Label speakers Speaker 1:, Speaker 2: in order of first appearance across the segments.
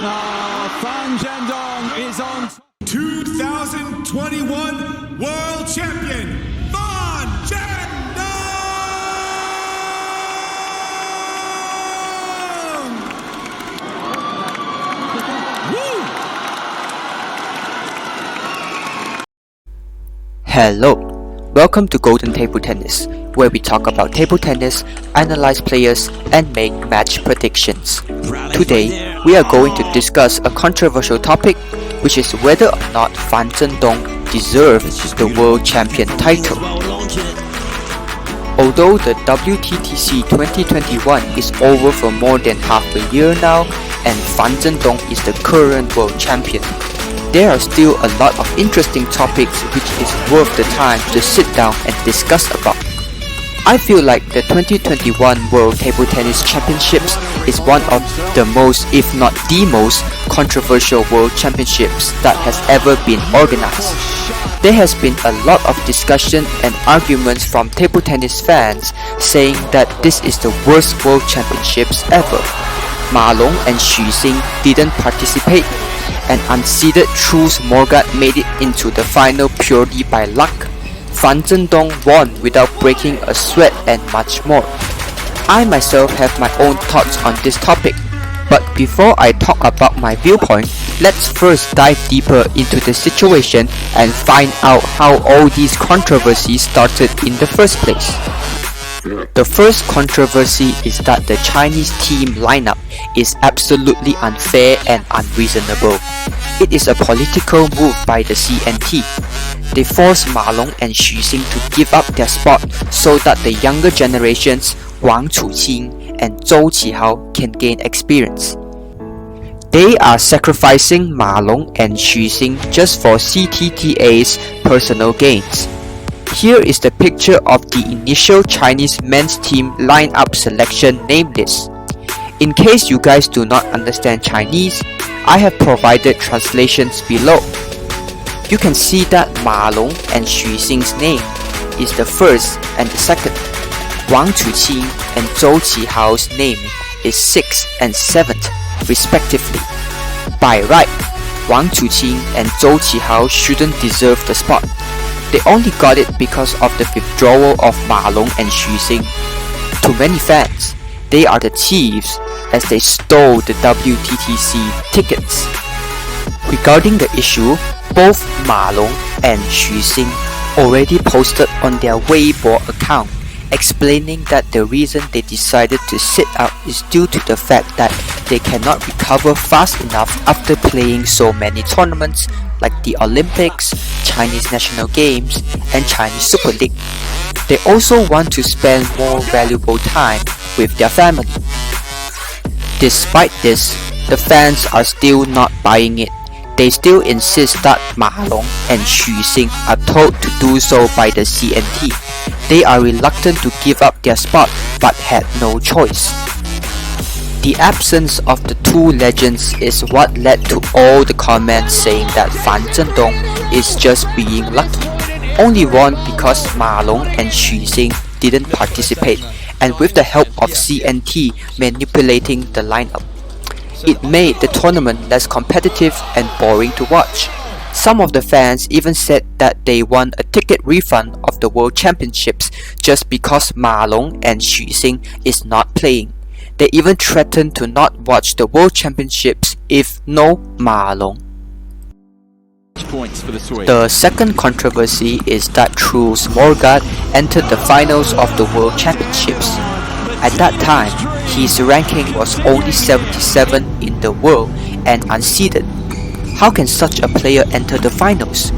Speaker 1: Fan Zhendong is on
Speaker 2: 2021 World Champion, Fan Zhendong! Woo!
Speaker 3: Hello, welcome to Golden Table Tennis, where we talk about table tennis, analyze players, and make match predictions. Today, we are going to discuss a controversial topic, which is whether or not Fan Zhendong deserves the World Champion title. Although the WTTC 2021 is over for more than half a year now, and Fan Zhendong is the current World Champion, there are still a lot of interesting topics which is worth the time to sit down and discuss about. I feel like the 2021 World Table Tennis Championships is one of the most, if not the most, controversial World Championships that has ever been organized. There has been a lot of discussion and arguments from table tennis fans saying that this is the worst World Championships ever. MaLong and Xu Xing didn't participate, and unseeded Truls Morgat made it into the final purely by luck. Fan Zhendong won without breaking a sweat and much more. I myself have my own thoughts on this topic, but before I talk about my viewpoint, let's first dive deeper into the situation and find out how all these controversies started in the first place. The first controversy is that the Chinese team lineup is absolutely unfair and unreasonable. It is a political move by the CNT. They forced MaLong and Xu Xing to give up their spot so that the younger generations, Wang Chuqing and Zhou Qihao, can gain experience. They are sacrificing MaLong and Xu Xing just for CTTA's personal gains. Here is the picture of the initial Chinese men's team lineup selection name list. In case you guys do not understand Chinese, I have provided translations below. You can see that MaLong and Xu Xing's name is the first and the second. Wang Chuqing and Zhou Qihao's name is 6th and 7th, respectively. By right, Wang Chuqing and Zhou Qihao shouldn't deserve the spot. They only got it because of the withdrawal of MaLong and Xu Xing. To many fans, they are the thieves as they stole the WTTC tickets. Regarding the issue, both MaLong and Xu Xing already posted on their Weibo account explaining that the reason they decided to sit out is due to the fact that they cannot recover fast enough after playing so many tournaments like the Olympics, Chinese National Games, and Chinese Super League. They also want to spend more valuable time with their family. Despite this, the fans are still not buying it. They still insist that MaLong and Xu Xing are told to do so by the CNT. They are reluctant to give up their spot but had no choice. The absence of the two legends is what led to all the comments saying that Fan Zhendong is just being lucky. Only won because MaLong and Xu Xing didn't participate, and with the help of CNT manipulating the lineup. It made the tournament less competitive and boring to watch. Some of the fans even said that they won a ticket refund of the World Championships just because MaLong and Xu Xing is not playing. They even threatened to not watch the World Championships if no MaLong. The second controversy is that Truls Morgat entered the finals of the World Championships. At that time, his ranking was only 77 in the world and unseeded. How can such a player enter the finals?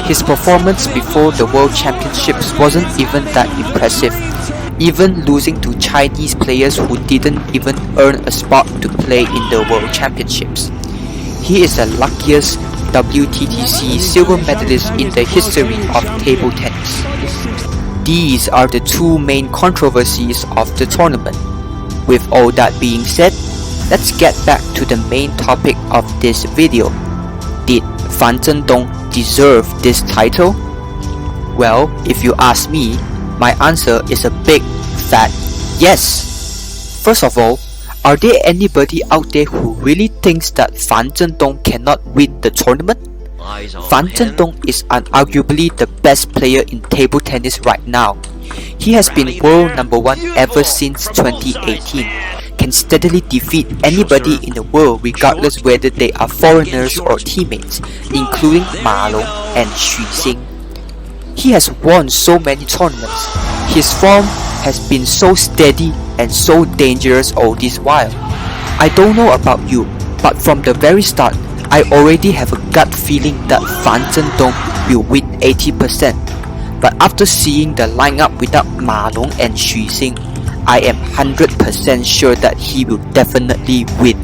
Speaker 3: His performance before the World Championships wasn't even that impressive, even losing to Chinese players who didn't even earn a spot to play in the World Championships. He is the luckiest WTTC silver medalist in the history of table tennis. These are the two main controversies of the tournament. With all that being said, let's get back to the main topic of this video. Did Fan Zhendong deserve this title? Well, if you ask me, my answer is a big, fat yes. First of all, Are there anybody out there who really thinks that Fan Zhendong cannot win the tournament? Fan Zhendong is unarguably the best player in table tennis right now. He has been world number 1 ever since 2018, can steadily defeat anybody in the world regardless whether they are foreigners or teammates, including MaLong and Xu Xing. He has won so many tournaments. His form has been so steady and so dangerous all this while. I don't know about you, but from the very start, I already have a gut feeling that Fan Zhendong will win 80%. But after seeing the lineup without MaLong and Xu Xing, I am 100% sure that he will definitely win.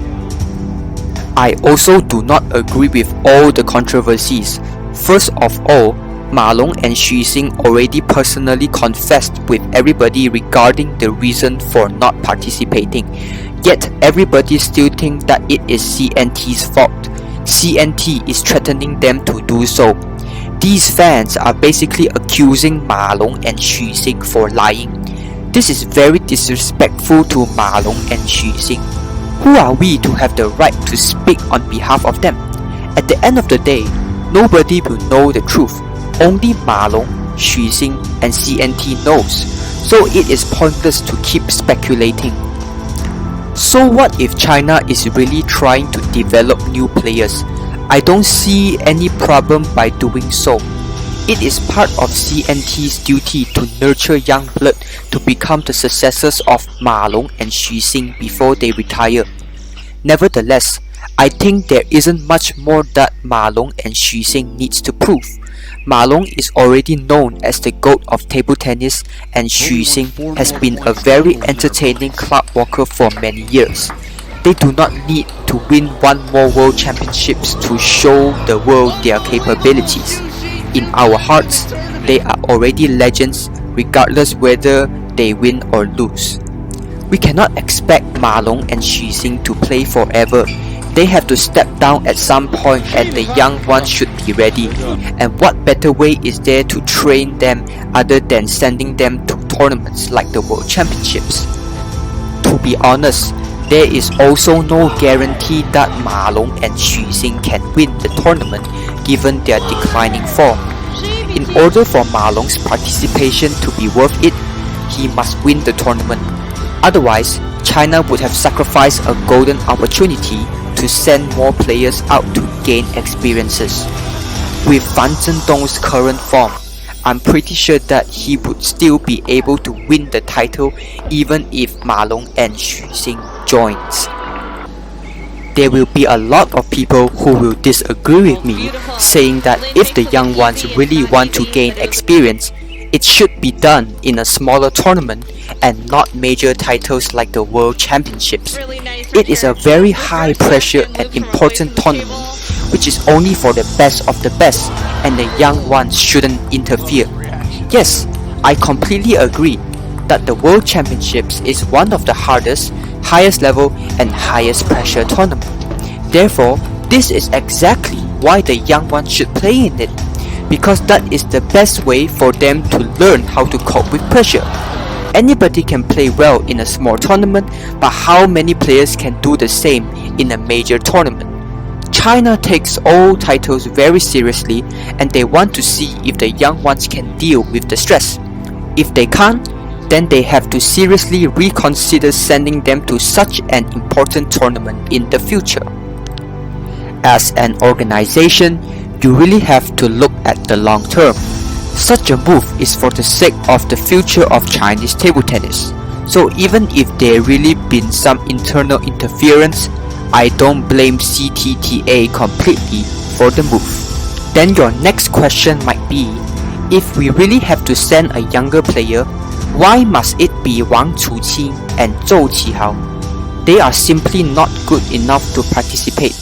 Speaker 3: I also do not agree with all the controversies. First of all, MaLong and Xu Xing already personally confessed with everybody regarding the reason for not participating. Yet everybody still thinks that it is CNT's fault. CNT is threatening them to do so. These fans are basically accusing MaLong and Xu Xing for lying. This is very disrespectful to MaLong and Xu Xing. Who are we to have the right to speak on behalf of them? At the end of the day, nobody will know the truth. Only MaLong, Xu Xing and CNT knows, so it is pointless to keep speculating. So what if China is really trying to develop new players? I don't see any problem by doing so. It is part of CNT's duty to nurture young blood to become the successors of MaLong and Xu Xing before they retire. Nevertheless, I think there isn't much more that MaLong and Xu Xing needs to prove. MaLong is already known as the GOAT of table tennis, and Xu Xing has been a very entertaining club walker for many years. They do not need to win one more world championships to show the world their capabilities. In our hearts, they are already legends regardless whether they win or lose. We cannot expect MaLong and Xu Xing to play forever. They have to step down at some point and the young ones should be ready. And what better way is there to train them other than sending them to tournaments like the World Championships? To be honest, there is also no guarantee that MaLong and Xu Xing can win the tournament given their declining form. In order for MaLong's participation to be worth it, he must win the tournament. Otherwise, China would have sacrificed a golden opportunity to send more players out to gain experiences. With Fan Zhendong's current form, I'm pretty sure that he would still be able to win the title even if MaLong and Xu Xing joins. There will be a lot of people who will disagree with me, saying that if the young ones really want to gain experience, it should be done in a smaller tournament and not major titles like the World Championships. It is a very high pressure and important tournament which is only for the best of the best, and the young ones shouldn't interfere. Yes, I completely agree that the World Championships is one of the hardest, highest level and highest pressure tournament. Therefore, this is exactly why the young ones should play in it, because that is the best way for them to learn how to cope with pressure. Anybody can play well in a small tournament, but how many players can do the same in a major tournament? China takes all titles very seriously, and they want to see if the young ones can deal with the stress. If they can't, then they have to seriously reconsider sending them to such an important tournament in the future. As an organization, you really have to look at the long term. Such a move is for the sake of the future of Chinese table tennis. So even if there really been some internal interference, I don't blame CTTA completely for the move. Then your next question might be, if we really have to send a younger player, why must it be Wang Chuqing and Zhou Qihao? They are simply not good enough to participate.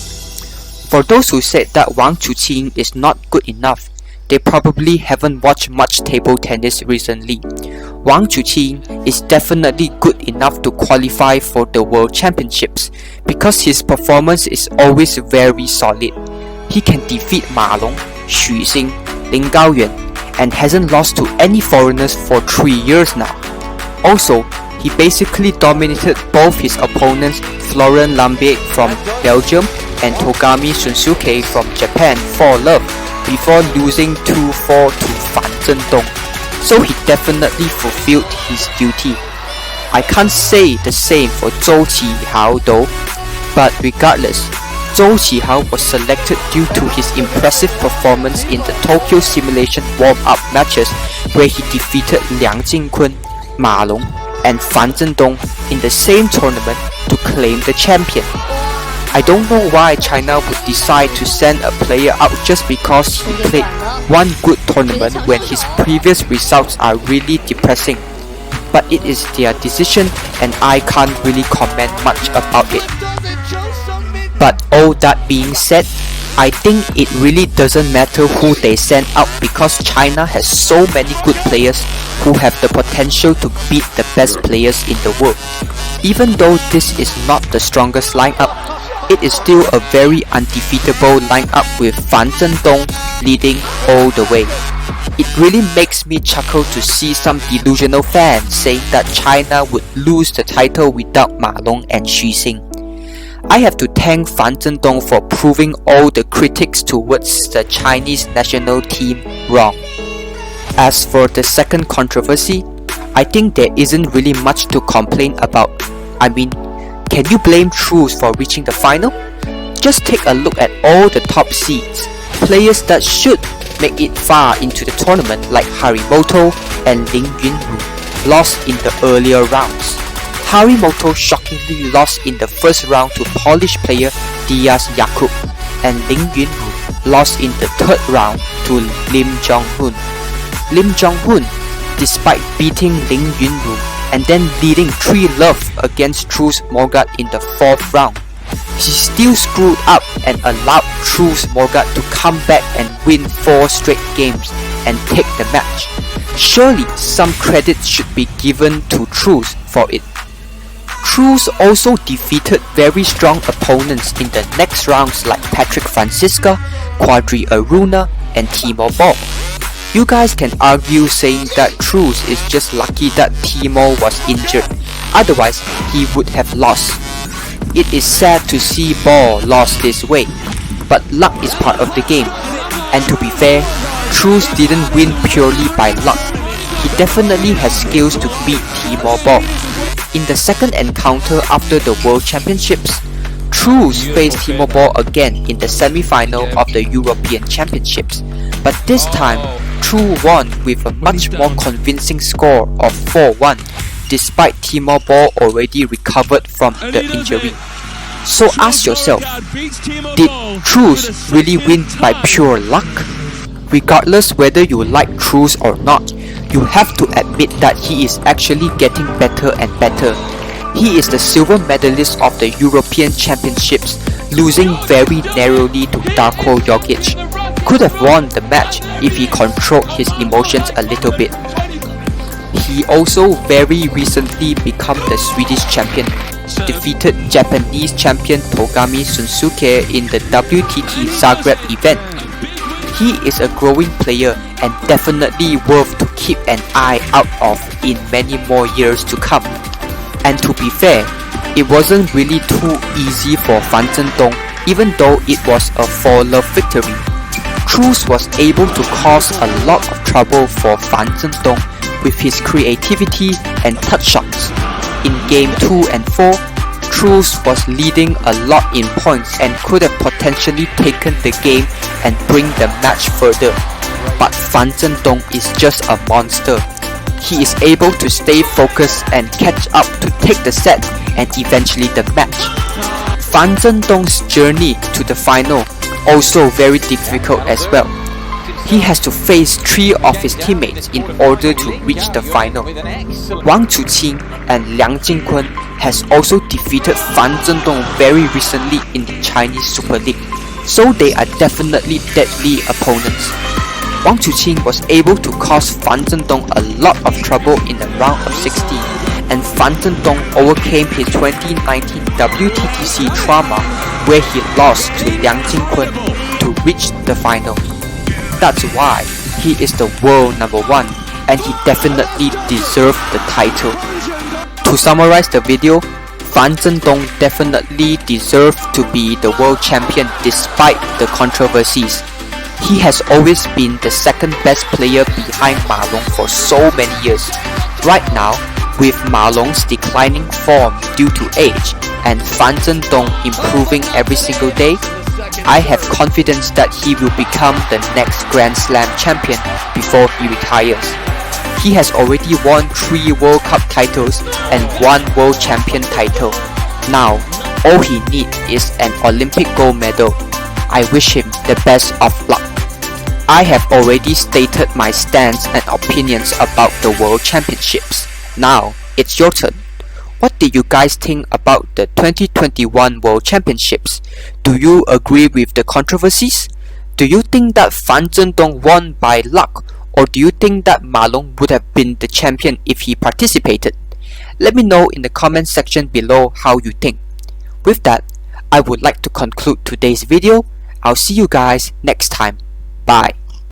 Speaker 3: For those who said that Wang Chuqing is not good enough, they probably haven't watched much table tennis recently. Wang Chuqing is definitely good enough to qualify for the World Championships because his performance is always very solid. He can defeat MaLong, Xu Xing, Lin Gaoyuan, and hasn't lost to any foreigners for 3 years now. Also, he basically dominated both his opponents Florent Lambiek from Belgium and Togami Shunsuke from Japan 4-love before losing 2-4 to Fan Zhendong. So he definitely fulfilled his duty. I can't say the same for Zhou Qihao though, but regardless, Zhou Qihao was selected due to his impressive performance in the Tokyo Simulation warm-up matches where he defeated Liang Jingkun, MaLong and Fan Zhendong in the same tournament to claim the champion. I don't know why China would decide to send a player out just because he played one good tournament when his previous results are really depressing. But it is their decision and I can't really comment much about it. But all that being said, I think it really doesn't matter who they send out because China has so many good players who have the potential to beat the best players in the world. Even though this is not the strongest lineup, it is still a very undefeatable lineup with Fan Zhendong leading all the way. It really makes me chuckle to see some delusional fans saying that China would lose the title without MaLong and Xu Xing. I have to thank Fan Zhendong for proving all the critics towards the Chinese national team wrong. As for the second controversy, I think there isn't really much to complain about. I mean, can you blame Trues for reaching the final? Just take a look at all the top seeds. Players that should make it far into the tournament like Harimoto and Lin Yunwu lost in the earlier rounds. Harimoto shockingly lost in the first round to Polish player Diaz Jakub, and Lin Yunwu lost in the third round to Lim Jong-hun. Lim Jong-hun, despite beating Lin Yunwu and then leading 3-love against Truls Morgat in the fourth round, he still screwed up and allowed Truls Morgat to come back and win 4 straight games and take the match. Surely some credit should be given to Truls for it. Truls also defeated very strong opponents in the next rounds like Patrick Francisca, Quadri Aruna and Timor Ball. You guys can argue saying that Truls is just lucky that Timor was injured, otherwise he would have lost. It is sad to see Ball lost this way, but luck is part of the game. And to be fair, Truls didn't win purely by luck. He definitely has skills to beat Timor Ball. In the second encounter after the World Championships, Truls faced Timor Ball again in the semi-final of the European Championships, but this time Truls won with a much more convincing score of 4-1, despite Timor Ball already recovered from the injury. So ask yourself, did Truls really win by pure luck? Regardless whether you like Truls or not, you have to admit that he is actually getting better and better. He is the silver medalist of the European Championships, losing very narrowly to Darko Jokic. Could have won the match if he controlled his emotions a little bit. He also very recently become the Swedish champion, defeated Japanese champion Togami Shunsuke in the WTT Zagreb event. He is a growing player and definitely worth to keep an eye out of in many more years to come. And to be fair, it wasn't really too easy for Fan Zhendong even though it was a 4-love victory. Truls was able to cause a lot of trouble for Fan Zhendong with his creativity and touch shots. In game 2 and 4, Truls was leading a lot in points and could have potentially taken the game and bring the match further. But Fan Zhendong is just a monster. He is able to stay focused and catch up to take the set and eventually the match. Fan Zhendong's journey to the final also very difficult as well. He has to face 3 of his teammates in order to reach the final. Wang Zuqing and Liang Jingkun has also defeated Fan Zhendong very recently in the Chinese Super League, so they are definitely deadly opponents. Wang Zuqing was able to cause Fan Zhendong a lot of trouble in the round of 16, and Fan Zhendong overcame his 2019 WTTC trauma where he lost to Liang Jingkun to reach the final. That's why he is the world number 1 and he definitely deserved the title. To To summarize the video, Fan Zhendong definitely deserved to be the world champion despite the controversies. He has always been the second best player behind MaLong for so many years. Right now, with MaLong's declining form due to age and Fan Zhendong improving every single day, I have confidence that he will become the next Grand Slam champion before he retires. He has already won 3 World Cup titles and 1 World Champion title. Now, all he needs is an Olympic gold medal. I wish him the best of luck. I have already stated my stance and opinions about the World Championships. Now, it's your turn. What do you guys think about the 2021 World Championships? Do you agree with the controversies? Do you think that Fan Zhendong won by luck? Or do you think that MaLong would have been the champion if he participated? Let me know in the comment section below how you think. With that, I would like to conclude today's video. I'll see you guys next time. Bye.